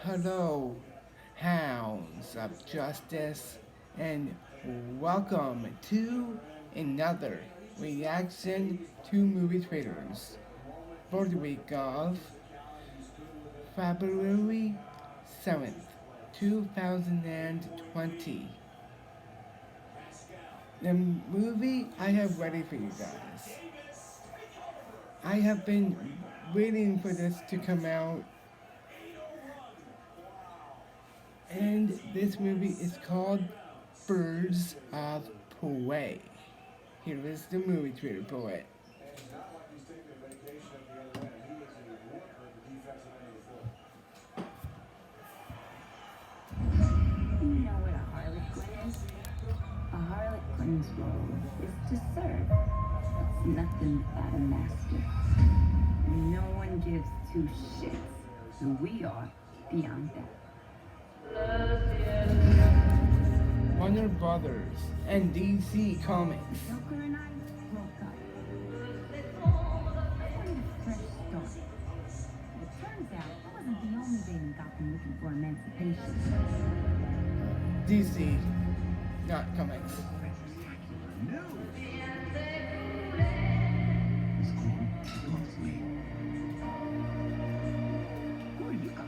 Hello, hounds of justice, and welcome to another reaction to movie trailers for the week of February 7th, 2020. The movie I have ready for you guys. I have been waiting for this to come out, and this movie is called Birds of Prey. Here is the movie trailer for it. You know what a harlequin is? A harlequin's role is to serve. It's nothing but a master. And no one gives two shits who we are beyond that. Warner Brothers and DC Comics. Joker and I broke up. I wanted a fresh start. But it turns out I wasn't the only baby Gotham looking for emancipation. DC, not comics. Who are you guys?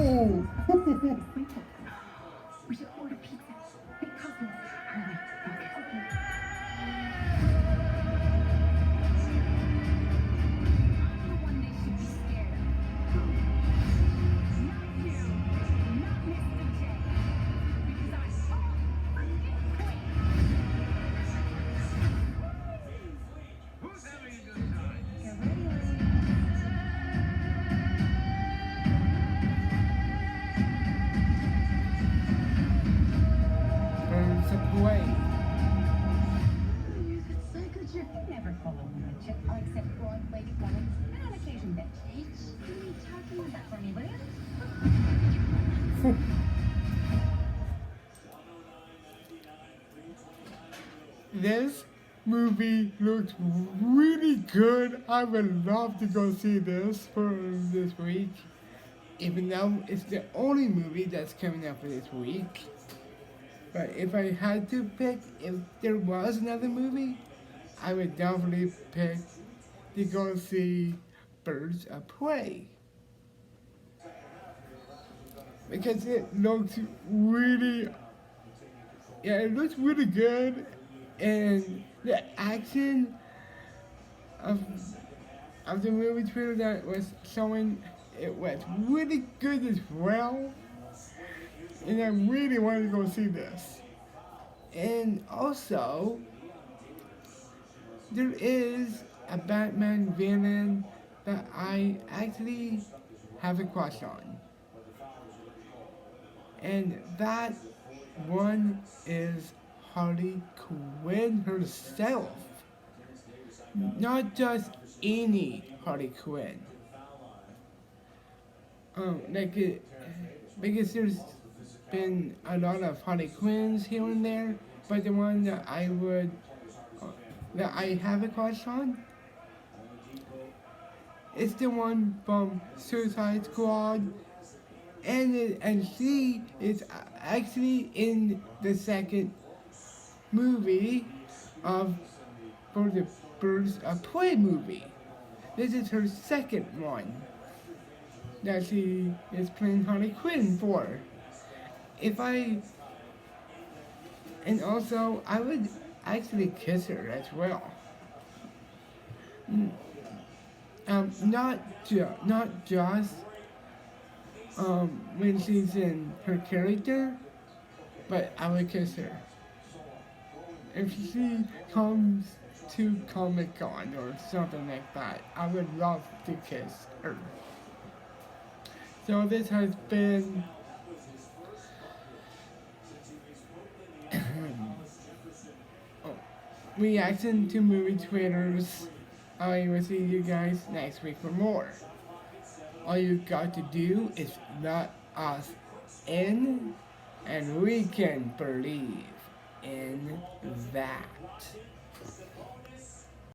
Ooh. We should order pizza. Big cousins. Okay. I'm the one they should be scared of. Not you. Not Mr. J. Because I'm all freaking queen. Who's having a good time? Get ready, ladies. Birds of Prey. Psycho chick never followed me, chick. I'll accept broad lady woman and on occasion bitch. Bitch? What are you talking about for me, will you? This movie looks really good. I would love to go see this for this week, even though it's the only movie that's coming out for this week. But if I had to pick, if there was another movie, I would definitely pick to go see Birds of Prey. Because it looks really, it looks really good, and the action of the movie trailer that was showing, it was really good as well, and I really wanted to go see this. And also, there is a Batman villain that I actually have a crush on. And that one is Harley Quinn herself. Not just any Harley Quinn. Because there's been a lot of Harley Quinns here and there, but the one that that I have a crush on is the one from Suicide Squad, and she is actually in the second movie of for the Birds of Prey movie. This is her second one that she is playing Harley Quinn for. And also I would actually kiss her as well. Not just when she's in her character, but I would kiss her. If she comes to Comic Con or something like that, I would love to kiss her. So this has been oh, reaction to movie trailers. I will see you guys next week for more. All you got to do is let us in, and we can believe in that.